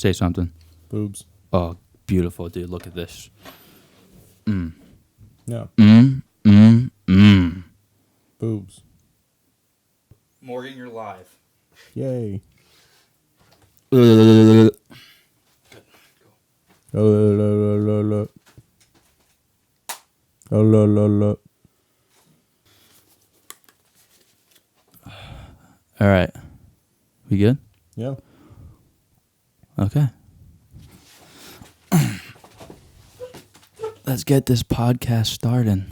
Say something. Boobs. Oh, beautiful, dude. Look at this. Yeah. Boobs. Morgan, you're live. Yay. Good. Go. All right. We good? Yeah. Okay. Let's get this podcast started.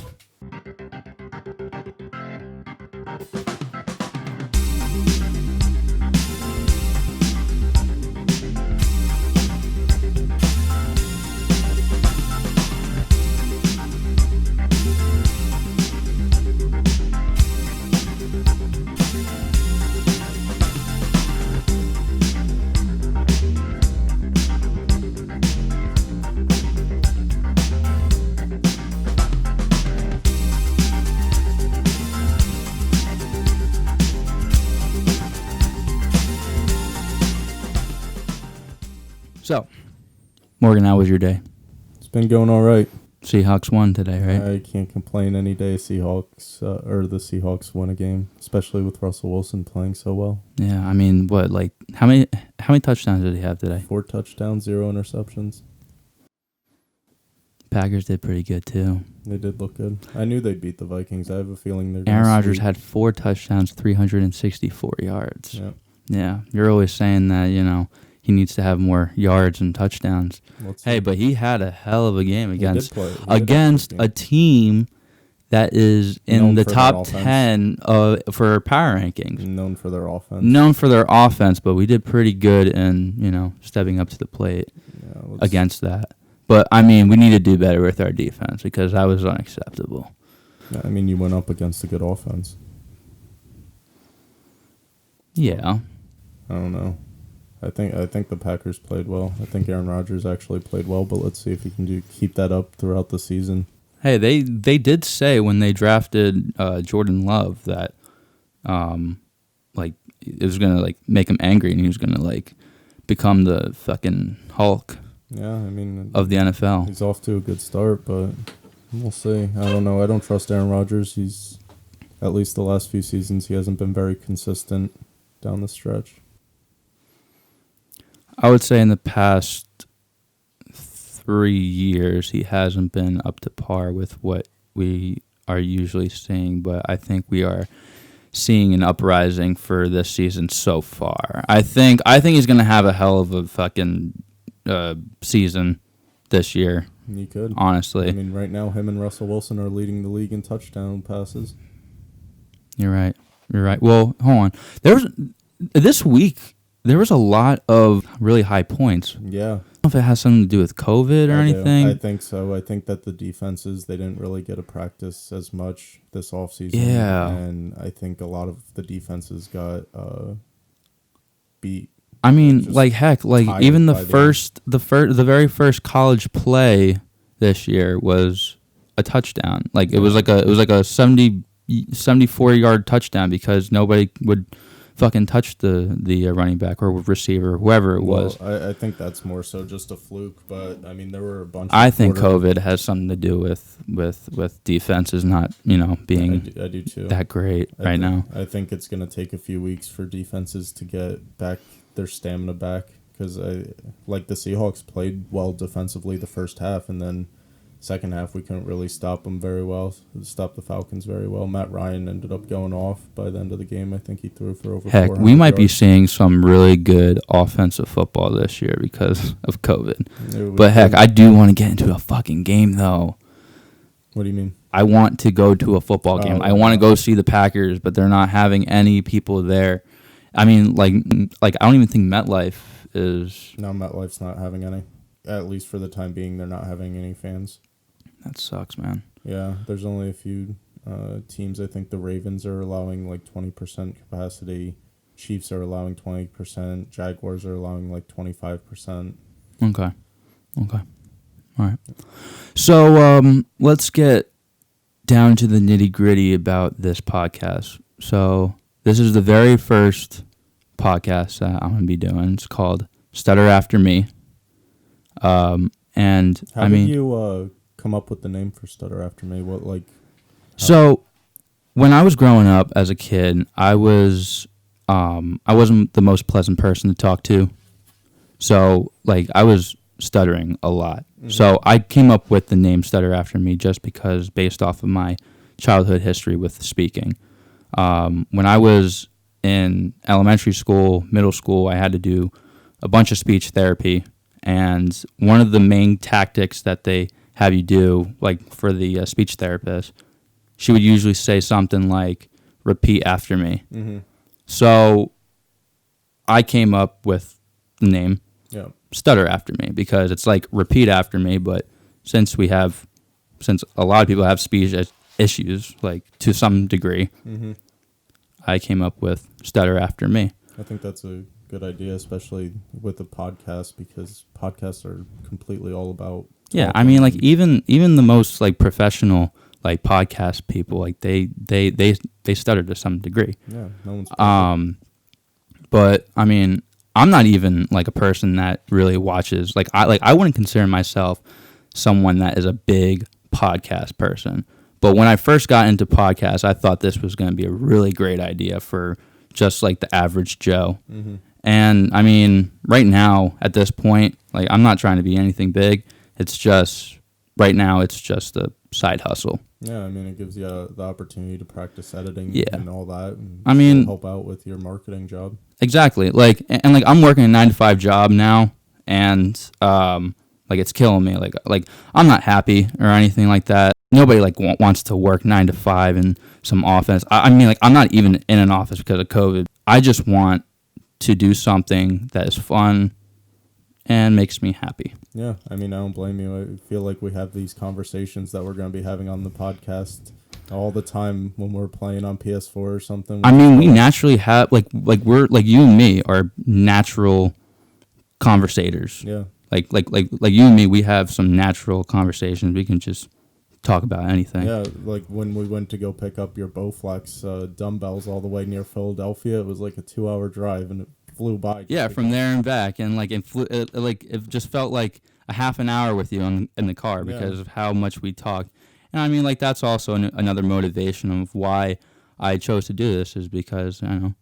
So, Morgan, how was your day? It's been going all right. Seahawks won today, right? I can't complain any day. The Seahawks win a game, especially with Russell Wilson playing so well. Yeah, I mean, what, like, how many touchdowns did he have today? 4 touchdowns, 0 interceptions. Packers did pretty good, too. They did look good. I knew they'd beat the Vikings. I have a feeling they're going to Aaron Rodgers had 4 touchdowns, 364 yards. Yeah. Yeah, you're always saying that, he needs to have more yards and touchdowns. Hey, but he had a hell of a game against a team that is in the top 10 for power rankings. Known for their offense. But we did pretty good in, stepping up to the plate against that. But, I mean, we need to do better with our defense because that was unacceptable. I mean, you went up against a good offense. Yeah. I don't know. I think the Packers played well. I think Aaron Rodgers actually played well, but let's see if he can keep that up throughout the season. Hey, they did say when they drafted Jordan Love that it was gonna make him angry and he was gonna become the fucking Hulk. Yeah, I mean of the NFL. He's off to a good start, but we'll see. I don't know. I don't trust Aaron Rodgers. He's at least the last few seasons he hasn't been very consistent down the stretch. I would say in the past 3 years, he hasn't been up to par with what we are usually seeing, but I think we are seeing an uprising for this season so far. I think he's going to have a hell of a fucking season this year. He could. Honestly. I mean, right now, him and Russell Wilson are leading the league in touchdown passes. You're right. Well, hold on. This week, there was a lot of really high points. Yeah. I don't know if it has something to do with COVID or anything. I think so. I think that the defenses, they didn't really get to practice as much this offseason. Yeah. And I think a lot of the defenses got beat. I mean, even the very first college play this year was a touchdown. It was like a 74-yard touchdown because nobody would fucking touch the running back or receiver, whoever it was. I think that's more so just a fluke, but I mean there were a bunch. I think COVID has something to do with defenses not being I do too. that great right now. I think it's going to take a few weeks for defenses to get back their stamina back because the Seahawks played well defensively the first half and then second half we couldn't really stop the Falcons very well. Matt Ryan ended up going off by the end of the game. I think he threw for over 400 we might be yards. seeing some really good offensive football this year because of COVID. But I do want to get into a fucking game though. What do you mean? I want to go to a football game. I want to go see the Packers, but they're not having any people there. I mean, I don't even think MetLife is. No, MetLife's not having any. At least for the time being, they're not having any fans. That sucks, man. Yeah, there's only a few teams. I think the Ravens are allowing 20% capacity. Chiefs are allowing 20%. Jaguars are allowing 25%. Okay. All right. So let's get down to the nitty-gritty about this podcast. So this is the very first podcast that I'm going to be doing. It's called Stutter After Me. And How did you come up with the name for Stutter After Me? What So when I was growing up as a kid, I wasn't the most pleasant person to talk to. So I was stuttering a lot. Mm-hmm. So I came up with the name Stutter After Me just because based off of my childhood history with speaking. When I was in elementary school, middle school, I had to do a bunch of speech therapy. And one of the main tactics that they have you do, for the speech therapist, she would usually say something like, repeat after me. Mm-hmm. So I came up with the name Stutter After Me because it's like repeat after me, but since a lot of people have speech issues, to some degree, mm-hmm. I came up with Stutter After Me. I think that's a good idea, especially with the podcast, because podcasts are completely all about talking. Yeah, I mean, even the most professional podcast people, they stutter to some degree. Yeah, no one's perfect. But I mean, I'm not even a person that really watches. I wouldn't consider myself someone that is a big podcast person. But when I first got into podcasts, I thought this was going to be a really great idea for just the average Joe. Mm-hmm. And I mean, right now at this point, I'm not trying to be anything big. It's just right now, it's just a side hustle. Yeah, I mean, it gives you the opportunity to practice editing and all that. And I mean, help out with your marketing job. Exactly. And I'm working a 9-to-5 job now, and it's killing me. I'm not happy or anything like that. Nobody wants to work 9 to 5 in some office. I mean, I'm not even in an office because of COVID. I just want to do something that is fun and makes me happy. Yeah, I mean, I don't blame you. I feel like we have these conversations that we're going to be having on the podcast all the time when we're playing on PS4 or something. I mean, we naturally have we're you and me are natural conversators. Yeah. Like you and me, we have some natural conversations. We can just talk about anything. Yeah, like when we went to go pick up your Bowflex dumbbells all the way near Philadelphia, it was like a 2-hour drive and it flew by. Yeah, from there and back, and it just felt like a half an hour with you in the car because of how much we talked. And I mean, that's also another motivation of why I chose to do this is because I know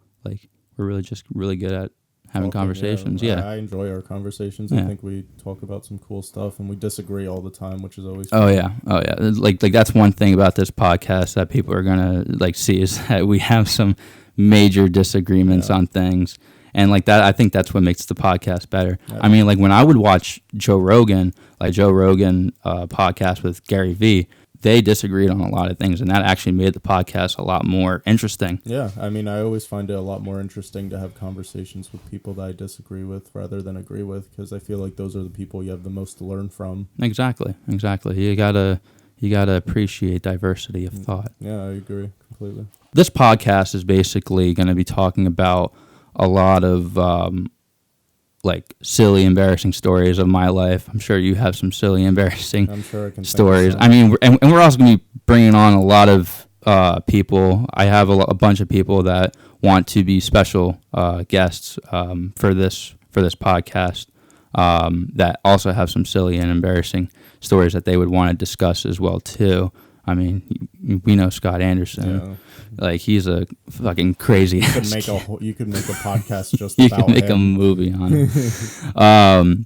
we're really good at having conversations. Yeah. I enjoy our conversations. I think we talk about some cool stuff, and we disagree all the time, which is always fun. Oh yeah. Like that's one thing about this podcast that people are gonna see is that we have some major disagreements on things, and that I think that's what makes the podcast better. Yeah. I mean, when I would watch Joe Rogan podcast with Gary Vee. They disagreed on a lot of things, and that actually made the podcast a lot more interesting. Yeah, I mean, I always find it a lot more interesting to have conversations with people that I disagree with rather than agree with, because I feel like those are the people you have the most to learn from. Exactly. You gotta appreciate diversity of thought. Yeah, I agree completely. This podcast is basically going to be talking about a lot of silly, embarrassing stories of my life. I'm sure you have some silly, embarrassing stories. I mean, and we're also going to be bringing on a lot of people. I have a bunch of people that want to be special guests for this podcast that also have some silly and embarrassing stories that they would want to discuss as well too. I mean, we know Scott Anderson. Yeah. He's a fucking crazy. You could make a podcast just about him. You could make a movie on him.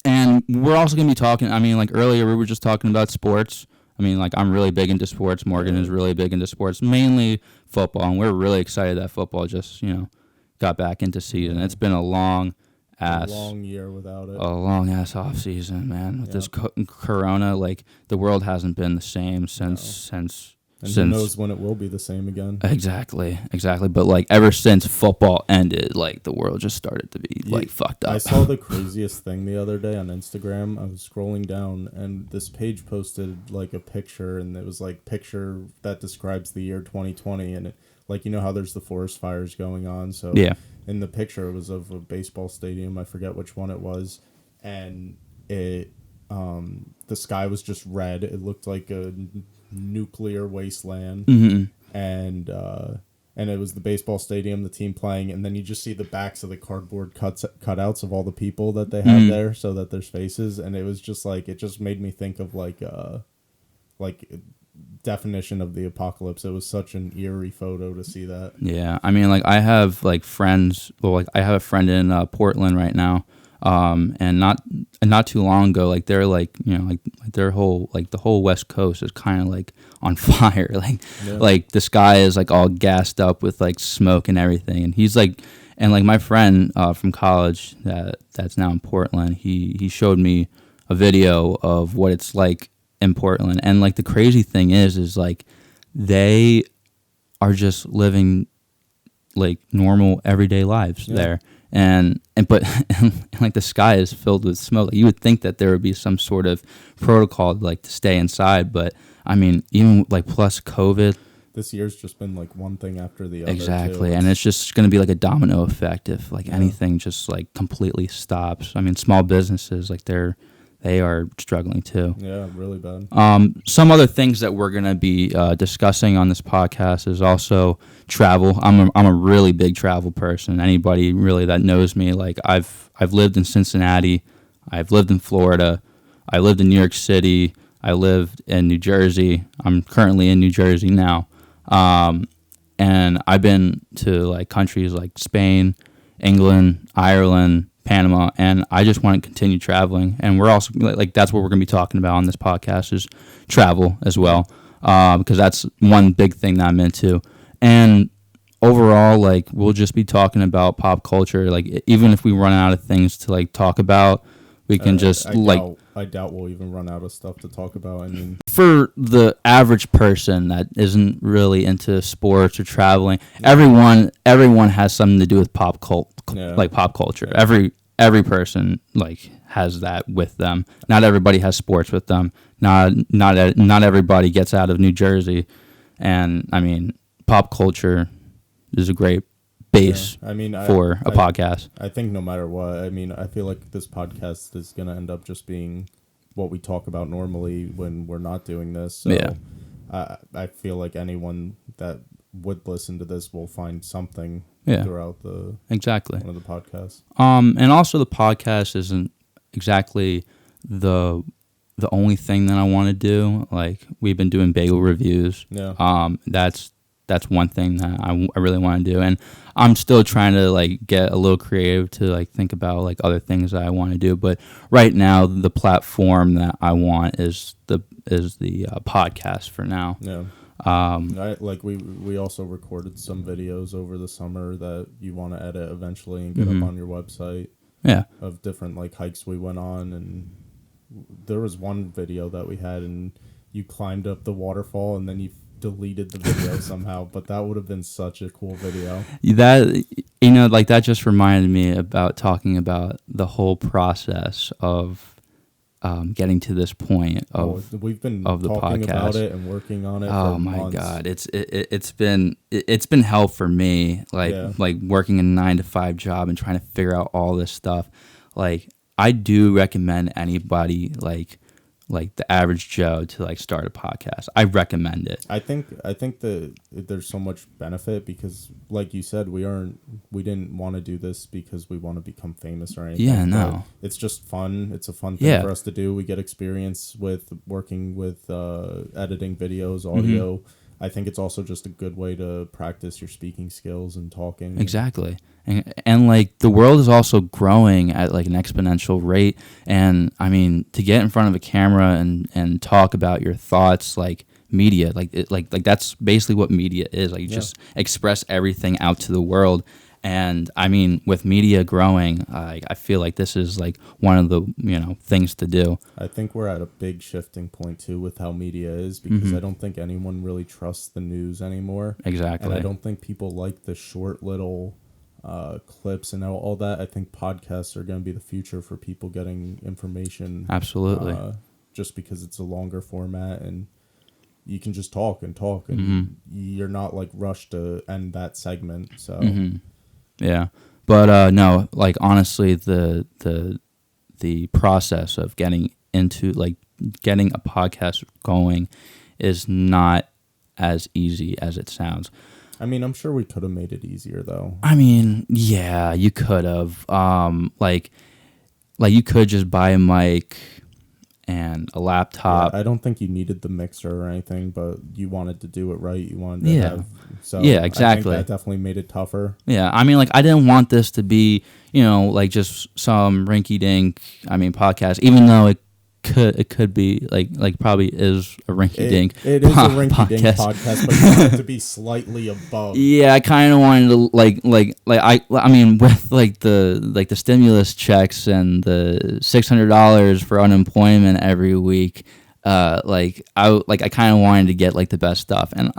And we're also going to be talking, I mean, earlier we were just talking about sports. I mean, I'm really big into sports. Morgan is really big into sports, mainly football. And we're really excited that football just, got back into season. It's been a long year without it. A long ass off season, man. With this corona, the world hasn't been the same since. And who knows when it will be the same again? Exactly. But ever since football ended, the world just started to be fucked up. I saw the craziest thing the other day on Instagram. I was scrolling down, and this page posted a picture, and it was picture that describes the year 2020, and it how there's the forest fires going on. So yeah. In the picture, it was of a baseball stadium. I forget which one it was, and it the sky was just red. It looked like a nuclear wasteland, mm-hmm. and and it was the baseball stadium, the team playing, and then you just see the backs of the cardboard cutouts of all the people that they have there, so that there's faces, and it was just like, it just made me think of like definition of the apocalypse. It was such an eerie photo to see that. Yeah, I mean, like I have like friends. Well, like I have a friend in Portland right now, and not too long ago, like they're like, you know, like their whole, like the whole West Coast is kind of like on fire. Like the sky is like all gassed up with like smoke and everything. And he's like, and like my friend from college that's now in Portland, he showed me a video of what it's like in Portland. And like the crazy thing is like they are just living like normal everyday lives there. And like the sky is filled with smoke. Like, you would think that there would be some sort of protocol like to stay inside, but I mean, even like plus COVID, this year's just been like one thing after the other. Exactly, and it's just going to be like a domino effect if like anything just like completely stops. I mean, small businesses, like they are struggling too. Yeah, really bad. Some other things that we're going to be discussing on this podcast is also travel. I'm a really big travel person. Anybody really that knows me, like I've lived in Cincinnati, I've lived in Florida, I lived in New York City, I lived in New Jersey. I'm currently in New Jersey now. And I've been to like countries like Spain, England, Ireland, Panama, and I just want to continue traveling. And we're also like that's what we're going to be talking about on this podcast is travel as well, because that's one big thing that I'm into. And overall, like we'll just be talking about pop culture. Like even if we run out of things to like talk about, we can I doubt we'll even run out of stuff to talk about. I mean, for the average person that isn't really into sports or traveling, everyone has something to do with pop culture. Yeah. Every person like has that with them. Not everybody has sports with them. Not everybody gets out of New Jersey, and I mean, pop culture is a great base for a podcast. I think no matter what, I mean, I feel like this podcast is going to end up just being what we talk about normally when we're not doing this. So I feel like anyone that would listen to this will find something throughout one of the podcasts. And also the podcast isn't exactly the only thing that I want to do. Like we've been doing bagel reviews. Yeah. That's one thing that I really want to do, and I'm still trying to like get a little creative to like think about like other things that I want to do. But right now, the platform that I want is the podcast for now. Yeah. We also recorded some videos over the summer that you want to edit eventually and get up on your website. Yeah. Of different like hikes we went on, and there was one video that we had, and you climbed up the waterfall, and then you deleted the video somehow, but that would have been such a cool video. That like that just reminded me about talking about the whole process of getting to this point we've been of the talking podcast about it and working on it. Oh for my months. God, it's been hell for me. Like working a 9-to-5 job and trying to figure out all this stuff. Like I do recommend anybody like the average Joe to like start a podcast. I recommend it. I think that there's so much benefit because, like you said, we didn't want to do this because we want to become famous or anything. Yeah, no. It's just fun. It's a fun thing for us to do. We get experience with working with editing videos, audio. Mm-hmm. I think it's also just a good way to practice your speaking skills and talking. Exactly. And like the world is also growing at like an exponential rate. And I mean, to get in front of a camera and talk about your thoughts, like media, like that's basically what media is. Like you just express everything out to the world. And I mean, with media growing, I feel like this is like one of the things to do. I think we're at a big shifting point too with how media is because I don't think anyone really trusts the news anymore. Exactly. And I don't think people like the short little clips and all that. I think podcasts are going to be the future for people getting information. Absolutely. Just because it's a longer format and you can just talk and you're not like rushed to end that segment. So. Yeah, but no, like honestly, the process of getting a podcast going is not as easy as it sounds. I mean, I'm sure we could have made it easier though. I mean, yeah, you could have. Like you could just buy a mic and a laptop. Yeah, I don't think you needed the mixer or anything, but you wanted to do it right. You wanted to Yeah. have. So Yeah, exactly. I think that definitely made it tougher. Yeah, I mean, like I didn't want this to be, like just some rinky-dink. I mean, podcast, even though it could be like probably is a rinky-dink. It is a rinky-dink podcast, but you want it to be slightly above. Yeah, I kind of wanted to I mean with like the stimulus checks and the $600 for unemployment every week. I kind of wanted to get like the best stuff, and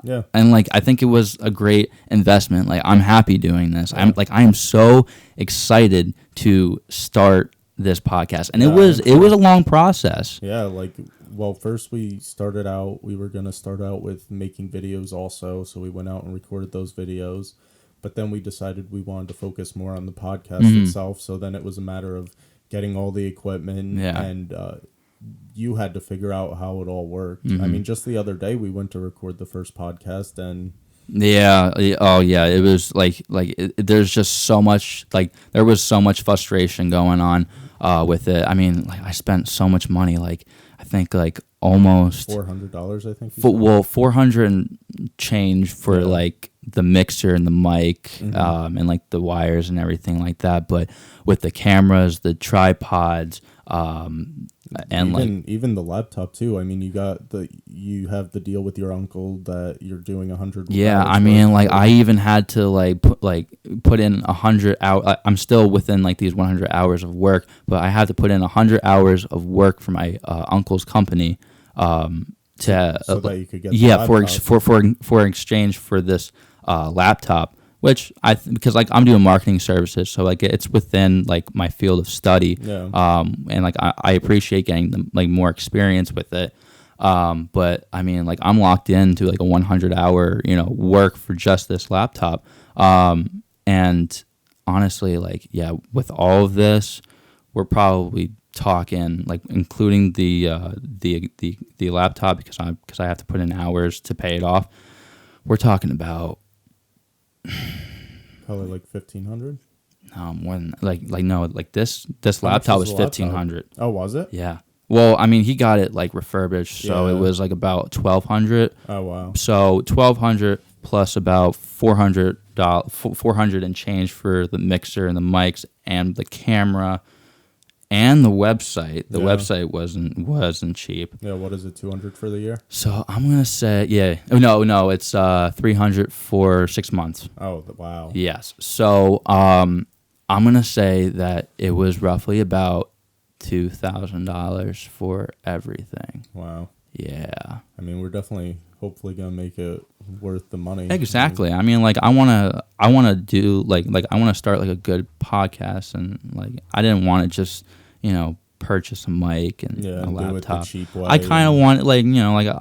like I think it was a great investment. Like I'm happy doing this. I am so excited to start this podcast, and it was a long process. Yeah, first we were gonna start out with making videos also, so we went out and recorded those videos, but then we decided we wanted to focus more on the podcast itself. So then it was a matter of getting all the equipment and. You had to figure out how it all worked. I mean, just the other day we went to record the first podcast, and it was there's just so much there was so much frustration going on with it. I mean, like I spent so much money, like I think like almost $400. I think. 400 and change for like the mixer and the mic, and like the wires and everything like that. But with the cameras, the tripods, and even the laptop too. I mean, you have the deal with your uncle that you're doing 100. Yeah, I mean, like I even had to put in 100 hours. I'm still within like these 100 hours of work, but I had to put in 100 hours of work for my uncle's company, so that you could get for exchange for this laptop. Which because like I'm doing marketing services, so like it's within like my field of study, and like I appreciate getting like more experience with it, but I mean like I'm locked into like a 100-hour work for just this laptop, and honestly like with all of this, we're probably talking like including the laptop because I have to put in hours to pay it off. We're talking about. Probably like 1,500. No, more than this laptop was 1,500. Oh, was it? Yeah. Well, I mean, he got it like refurbished, so it was like about 1,200. Oh wow. So 1,200 plus about $400 and change for the mixer and the mics and the camera and the website. The website wasn't cheap. Yeah, what is it? 200 for the year? So I'm gonna say no, it's 300 for 6 months. Oh wow. Yes. So I'm gonna say that it was roughly about $2,000 for everything. Wow. Yeah. I mean, we're definitely hopefully gonna make it worth the money. Exactly. I mean, like I wanna do like I wanna start like a good podcast, and like I didn't want to just purchase a mic and a laptop. Do it the cheap way. I kind of wanted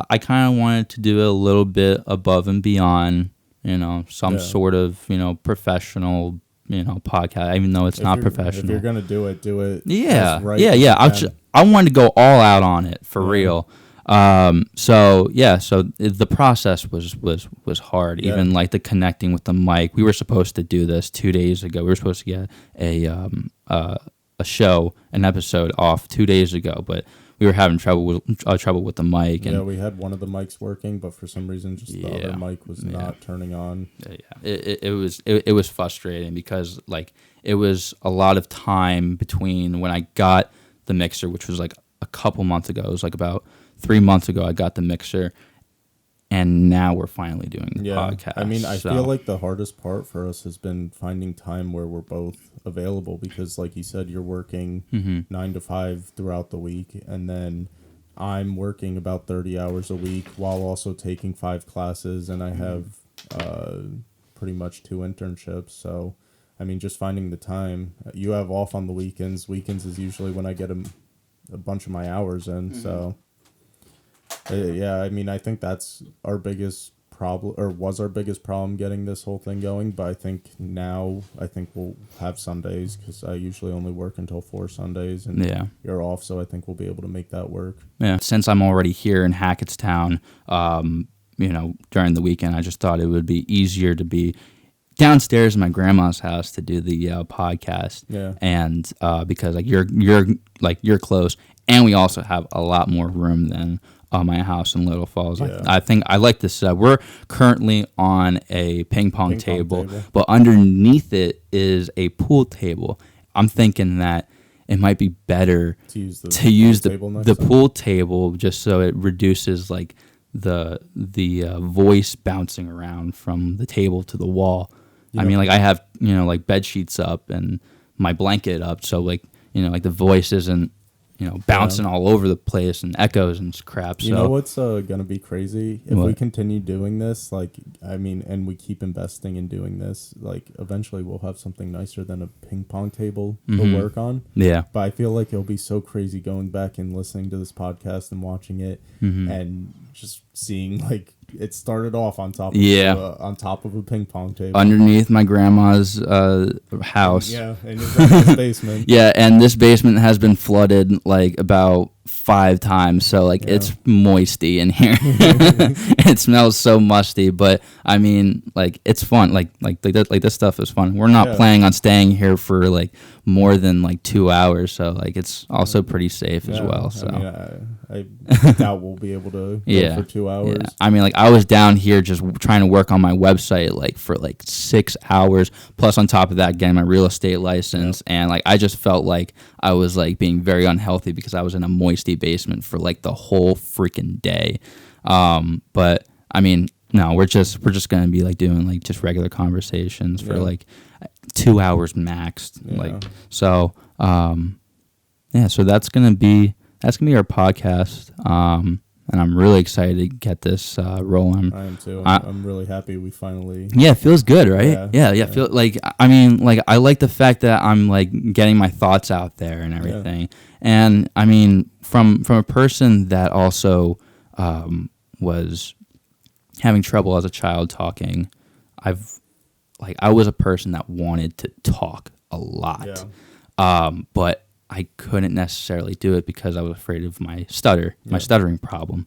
I kind of wanted to do it a little bit above and beyond some sort of professional podcast, even though it's not professional. If you're gonna do it. Yeah, right I wanted to go all out on it for real. So the process was hard. Yeah. Even like the connecting with the mic. We were supposed to do this 2 days ago. We were supposed to get an episode off 2 days ago, but we were having trouble with the mic. And we had one of the mics working, but for some reason, just the other mic was not turning on. It was frustrating because like it was a lot of time between when I got the mixer, which was like a couple months ago. It was like about 3 months ago I got the mixer, and now we're finally doing the podcast. I mean, I feel like the hardest part for us has been finding time where we're both available because, like you said, you're working 9 to 5 throughout the week, and then I'm working about 30 hours a week while also taking 5 classes, and I have pretty much 2 internships. So, I mean, just finding the time. You have off on the weekends. Weekends is usually when I get a bunch of my hours in, so... I mean, I think that's our biggest problem, or was our biggest problem getting this whole thing going. But I think we'll have Sundays because I usually only work until 4 Sundays, and you're off, so I think we'll be able to make that work. Yeah, since I'm already here in Hackettstown, during the weekend. I just thought it would be easier to be downstairs in my grandma's house to do the podcast. Yeah. And because like you're close, and we also have a lot more room than my house in Little Falls. Yeah. I think I like this. We're currently on a ping pong table, but underneath it is a pool table. I'm thinking that it might be better to use the pool table just so it reduces like the voice bouncing around from the table to the wall. I mean, like I have like bed sheets up and my blanket up, so like like the voice isn't bouncing all over the place and echoes and crap. So. You know what's gonna be crazy if we continue doing this? Like, I mean, and we keep investing in doing this. Like, eventually we'll have something nicer than a ping pong table to work on. Yeah. But I feel like it'll be so crazy going back and listening to this podcast and watching it and just seeing like it started off on top of a ping pong table underneath my grandma's house. Yeah, in your grandma's basement. Yeah, and this basement has been flooded like about 5 times, so like it's moisty in here. It smells so musty, but I mean, like it's fun. Like this stuff is fun. We're not planning on staying here for like more than like 2 hours, so like it's also pretty safe as well. So I doubt we'll be able to go for 2 hours. Yeah. I mean, like I was down here just trying to work on my website like for like 6 hours, plus on top of that getting my real estate license, and like I just felt like I was like being very unhealthy because I was in a moisty basement for like the whole freaking day. But I mean, no, we're just gonna be like doing like just regular conversations for like 2 hours max. Like so, so that's gonna be our podcast. And I'm really excited to get this rolling. I am too. I'm really happy we finally. Yeah, it feels good, right? Yeah. Feel like I mean, like I like the fact that I'm like getting my thoughts out there and everything. And I mean, from a person that also was having trouble as a child talking, I was a person that wanted to talk a lot, but I couldn't necessarily do it because I was afraid of my stuttering problem.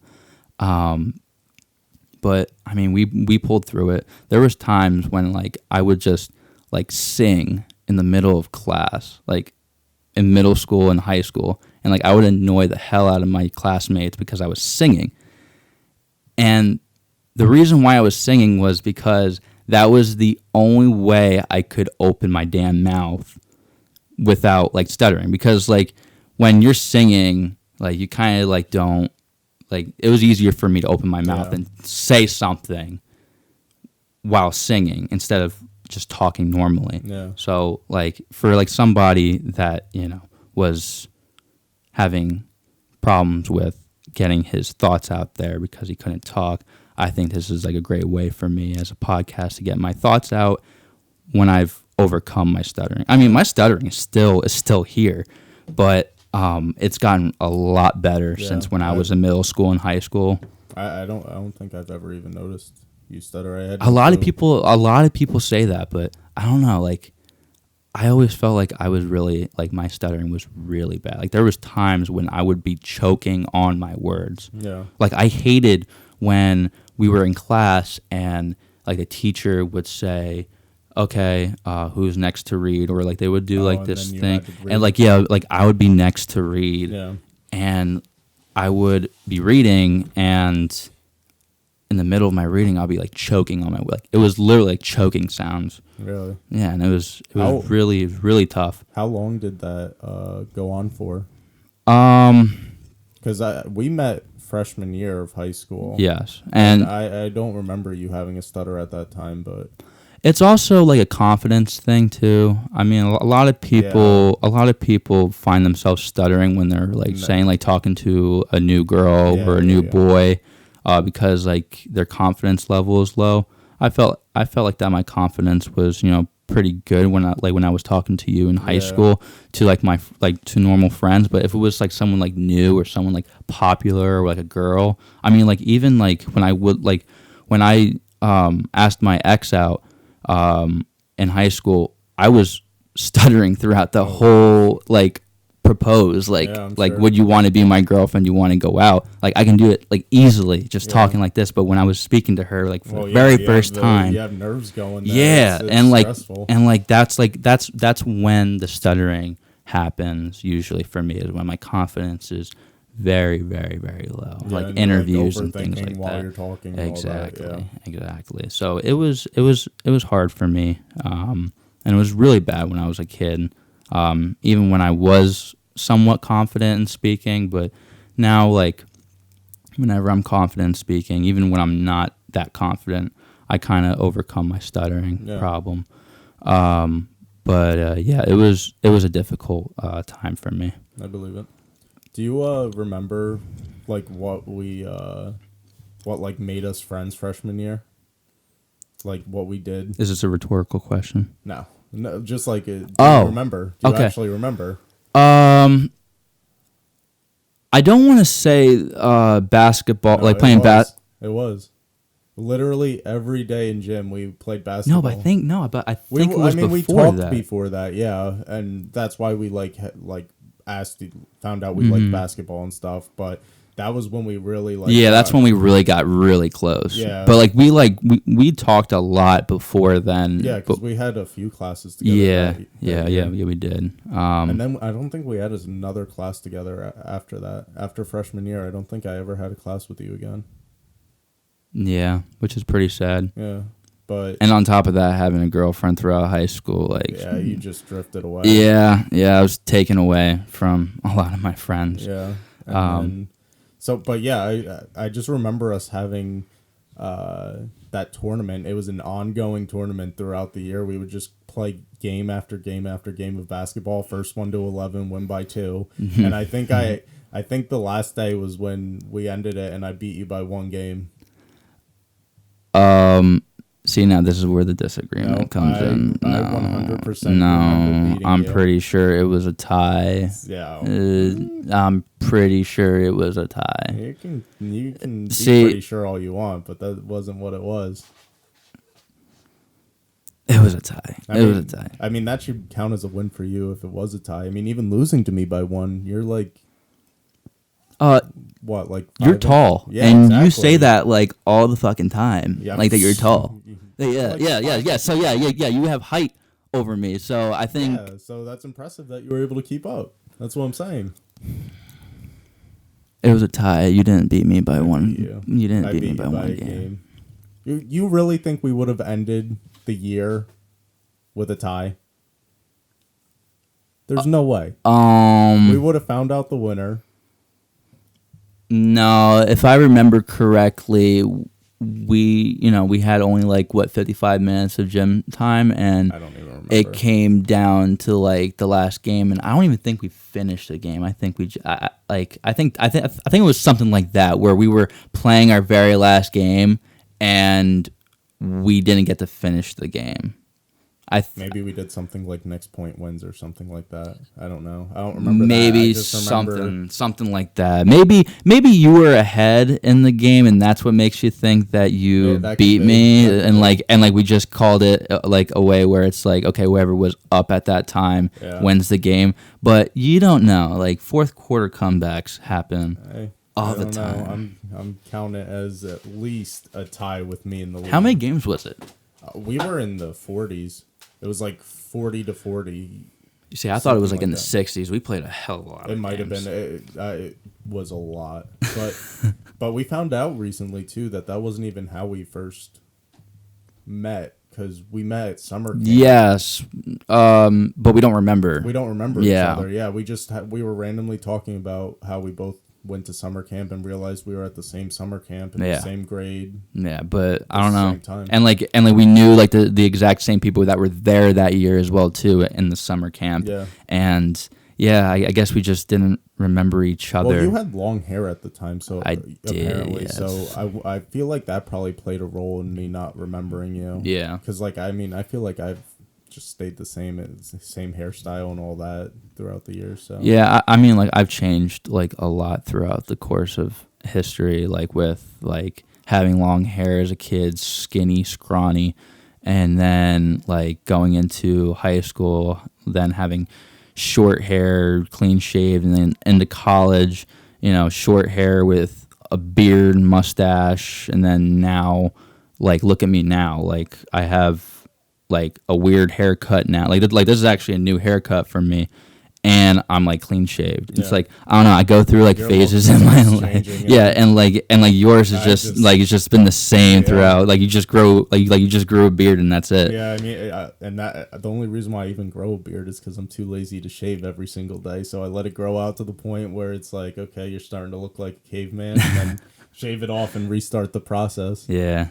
But I mean, we pulled through it. There was times when like I would just like sing in the middle of class, like in middle school and high school, and like I would annoy the hell out of my classmates because I was singing. And the reason why I was singing was because that was the only way I could open my damn mouth without like stuttering, because like when you're singing, like you kind of like don't like, it was easier for me to open my mouth and say something while singing instead of just talking normally. So like for like somebody that was having problems with getting his thoughts out there because he couldn't talk, I think this is like a great way for me as a podcast to get my thoughts out when I've overcome my stuttering. I mean, my stuttering is still here, but it's gotten a lot better since when I was in middle school and high school. I don't think I've ever even noticed you stutter. A lot of people say that, but I don't know. Like, I always felt like I was really like my stuttering was really bad. Like there was times when I would be choking on my words. Yeah. Like I hated when we were in class and like the teacher would say, okay, who's next to read? Or like they would do like this thing. And like, like I would be next to read. Yeah. And I would be reading, and in the middle of my reading, I'll be like choking on my, like it was literally like choking sounds. Really? Yeah, and it was really, really tough. How long did that go on for? Because we met freshman year of high school. Yes. And I don't remember you having a stutter at that time, but it's also like a confidence thing too. I mean, a lot of people find themselves stuttering when they're like saying like talking to a new girl or a new boy, because like their confidence level is low. I felt like that my confidence was pretty good when I was talking to you in high school to like my to normal friends. But if it was like someone like new or someone like popular or like a girl, I mean like even like when I asked my ex out in high school, I was stuttering throughout the whole like propose, like Yeah, I'm like sure. would you want to be my girlfriend, you want to go out, like I can do it like easily just talking like this, but when I was speaking to her like for the very first time, you have nerves going there. yeah, It's and stressful. that's when the stuttering happens usually for me, is when my confidence is very, very, very low, Yeah, like and interviews you're, and things like while that. you're talking and Exactly, all that, exactly. So it was hard for me, and it was really bad when I was a kid. Even when I was somewhat confident in speaking, but now like whenever I'm confident in speaking, even when I'm not that confident, I kind of overcome my stuttering problem. But yeah, it was a difficult time for me. I believe it. Do you remember like what like made us friends freshman year? Like what we did? Is this a rhetorical question? No, just like do you remember? Do you okay. actually remember? I don't want to say basketball, No, like playing It was literally every day in gym we played basketball. No, but I think it was before we talked that. before that, yeah, and that's why we found out we liked basketball and stuff. But that was when we really that's when we really got really close. Yeah, but we talked a lot before then. Yeah, because we had a few classes together. Yeah, we did. And then I don't think we had another class together after that. After freshman year, I don't think I ever had a class with you again. Yeah, which is pretty sad. Yeah, and on top of that, having a girlfriend throughout high school, like you just drifted away. Yeah, I was taken away from a lot of my friends. Yeah. I just remember us having that tournament. It was an ongoing tournament throughout the year. We would just play game after game after game of basketball. First 1 to 11, win by 2. And I think I think the last day was when we ended it, and I beat you by 1 game. See, now this is where the disagreement comes in. I 100% remember beating I'm you. pretty sure it was a tie. Yeah. I'm pretty sure it was a tie. You can be pretty sure all you want, but that wasn't what it was. It was a tie. It was a tie. I mean, that should count as a win for you if it was a tie. I mean, even losing to me by 1, you're like... what, like... You're tall. Yeah, and exactly. you say that, like, all the fucking time. Yeah. Like, that you're tall. Yeah. So, you have height over me. So, I think... Yeah, so that's impressive that you were able to keep up. That's what I'm saying. It was a tie. You didn't beat me by 1. You didn't beat me by 1 game. You really think we would have ended the year with a tie? There's no way. We would have found out the winner. No, if I remember correctly, we had only 55 minutes of gym time, and I don't even remember. It came down to like the last game, and I don't even think we finished the game. I think I think it was something like that, where we were playing our very last game and we didn't get to finish the game. Maybe we did something like next point wins or something like that. I don't know. I don't remember. Maybe something like that. Maybe you were ahead in the game, and that's what makes you think that you beat me, and we just called it like a way where it's like, okay, whoever was up at that time wins the game. But you don't know. Like fourth quarter comebacks happen all the time. I'm counting it as at least a tie with me in the league. How many games was it? We were in the 40s. It was like 40 to 40. You see, I thought it was like in the 60s. We played a hell of a lot. It might have been. It was a lot, but we found out recently too that wasn't even how we first met, because we met at summer camp. Yes, but we don't remember. We don't remember each other. Yeah, we were randomly talking about how we both went to summer camp and realized we were at the same summer camp in the same grade. Yeah, but I don't know. And we knew like the exact same people that were there that year as well too in the summer camp. Yeah. And I guess we just didn't remember each other. Well, you had long hair at the time, so I did. Apparently, yes. So I feel like that probably played a role in me not remembering you. Yeah. Because I feel like I've just stayed the same hairstyle and all that throughout the years. So yeah, I mean, like I've changed like a lot throughout the course of history, like with like having long hair as a kid, skinny, scrawny, and then like going into high school, then having short hair, clean shaved, and then into college, short hair with a beard, mustache, and then now, like, look at me now, like I have like a weird haircut now, like this is actually a new haircut for me. And I'm like clean shaved. It's like, I don't know. I go through like Your phases in my life. Yeah, and like yours is just like it's just been the same throughout. Like you just grow like you just grew a beard and that's it. Yeah, I mean, and that the only reason why I even grow a beard is because I'm too lazy to shave every single day. So I let it grow out to the point where it's like, okay, you're starting to look like a caveman, and then shave it off and restart the process. Yeah.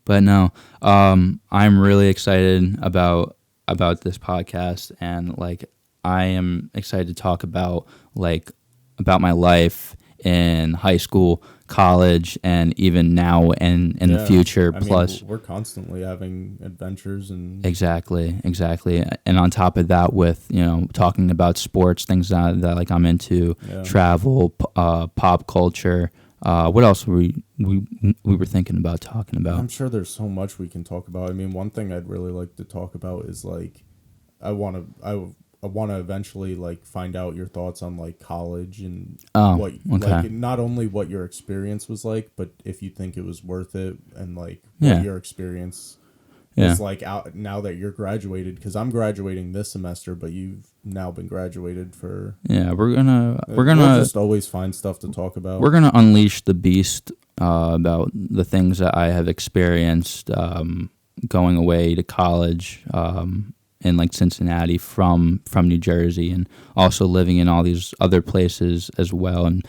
But no, I'm really excited about this podcast, and like I am excited to talk about my life in high school, college, and even now and in the future. Plus, we're constantly having adventures and exactly. And on top of that, with talking about sports, things that like I'm into, travel, pop culture. What else were we were thinking about talking about? I'm sure there's so much we can talk about. I mean, one thing I'd really like to talk about is like, I want to eventually like find out your thoughts on like college and like not only what your experience was like, but if you think it was worth it, and like what your experience is like out now that you're graduated, because I'm graduating this semester, but you've now been graduated for we're gonna just always find stuff to talk about. We're gonna unleash the beast about the things that I have experienced going away to college in like Cincinnati from New Jersey, and also living in all these other places as well, and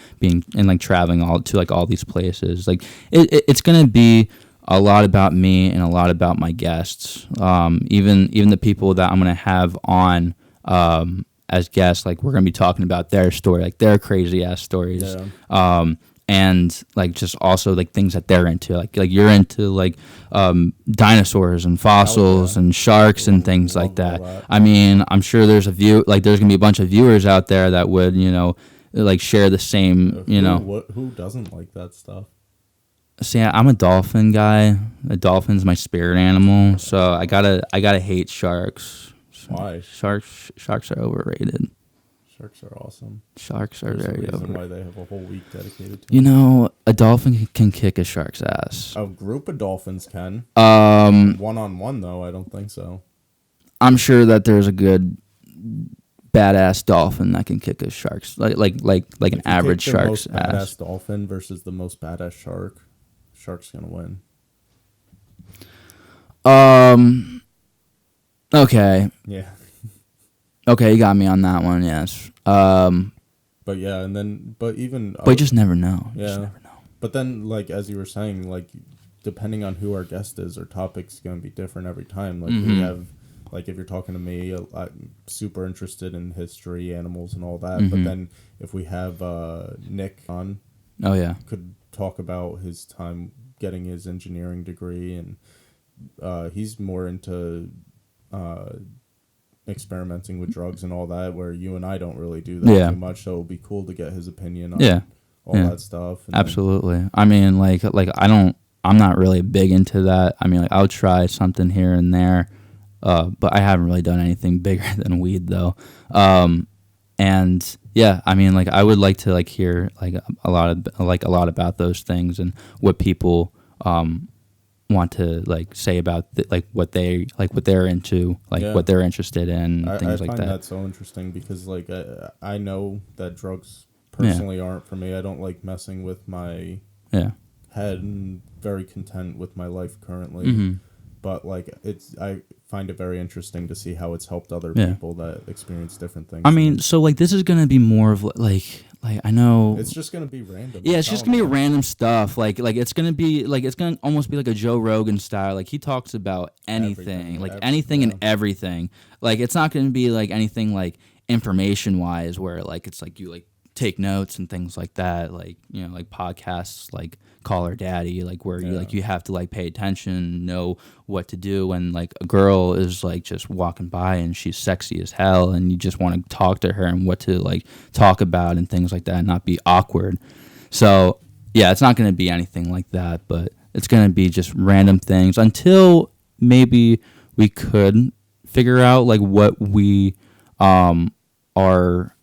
like traveling all these places. Like it's gonna be a lot about me and a lot about my guests. Even the people that I'm gonna have on as guests, like we're gonna be talking about their story, like their crazy ass stories. And like just also like things that they're into, like you're into like dinosaurs and fossils and sharks and things like that. I mean, I'm sure there's gonna be a bunch of viewers out there that would like share the same. Who doesn't like that stuff? See, I'm a dolphin guy. A dolphin's my spirit animal, so I gotta hate sharks. Why? Sharks are overrated. Sharks are awesome. Sharks are very overrated. Why they have a whole week dedicated to them. A dolphin can kick a shark's ass. A group of dolphins can. One-on-one though, I don't think so. I'm sure that there's a good badass dolphin that can kick a shark's like an average shark's ass. Badass dolphin versus the most badass shark. Shark's gonna win. Okay. Yeah. Okay, you got me on that one. Yes. But yeah, but you just never know. Yeah. Just never know. But then, like as you were saying, like depending on who our guest is, our topic's gonna be different every time. Like we have, like if you're talking to me, I'm super interested in history, animals, and all that. But then if we have Nick on, could talk about his time getting his engineering degree, and he's more into experimenting with drugs and all that, where you and I don't really do that too much. So it'll be cool to get his opinion on all that stuff. And absolutely. I mean, like I'm not really big into that. I mean, like I'll try something here and there, but I haven't really done anything bigger than weed though. And yeah, I mean, like I would like to like hear like a lot about those things and what people want to like say about what they're into, what they're interested in, things like that. I find that so interesting because like I know that drugs personally aren't for me. I don't like messing with my head, and very content with my life currently. But like I find it very interesting to see how it's helped other people that experience different things. I mean, so like this is gonna be more of like I know it's just gonna be random. Yeah, it's just gonna be random stuff. Like it's gonna be like it's gonna almost be like a Joe Rogan style. Like he talks about anything, anything and everything. Like it's not gonna be like anything like information wise, where like it's like you like take notes and things like that. Like like podcasts like Call Her Daddy, like where you have to like pay attention, know what to do when like a girl is like just walking by and she's sexy as hell, and you just want to talk to her and what to like talk about and things like that, and not be awkward. So yeah, it's not going to be anything like that, but it's going to be just random things until maybe we could figure out like what we are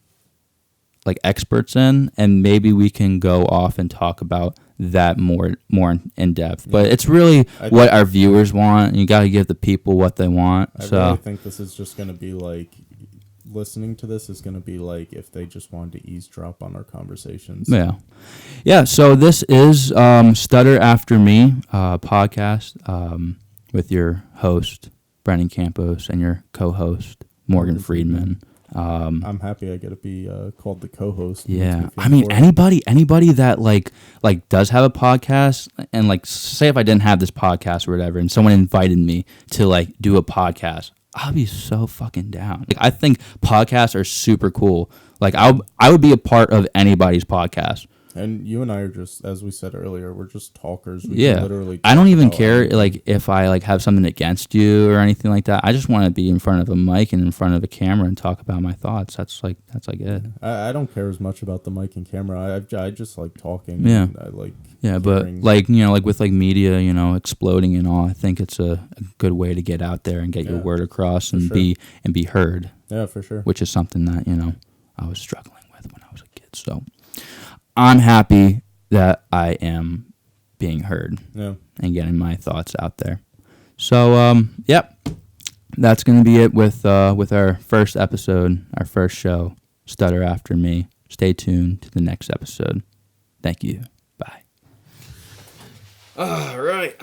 like experts in, and maybe we can go off and talk about that more in depth. But it's really what our viewers want. You got to give the people what they want. I really think this is just going to be like, listening to this is going to be like if they just wanted to eavesdrop on our conversations. Yeah. So this is Stutter After Me podcast with your host Brendan Campos and your co-host Morgan Friedman. I'm happy I get to be called the co-host. Yeah, I mean anybody that like does have a podcast, and like say if I didn't have this podcast or whatever, and someone invited me to like do a podcast, I'll be so fucking down. Like I think podcasts are super cool. Like I would be a part of anybody's podcast. And you and I are just, as we said earlier, we're just talkers. We can literally I don't even care like if I like have something against you or anything like that. I just want to be in front of a mic and in front of a camera and talk about my thoughts. That's like it. I don't care as much about the mic and camera. I just like talking. Yeah. I like but like, you know, like with like media, you know, exploding and all, I think it's a good way to get out there and get your word across and be heard. Yeah, for sure. Which is something that, you know, I was struggling with when I was a kid. So I'm happy that I am being heard and getting my thoughts out there. So, that's going to be it with our first episode, our first show, Stutter After Me. Stay tuned to the next episode. Thank you. Bye. All right.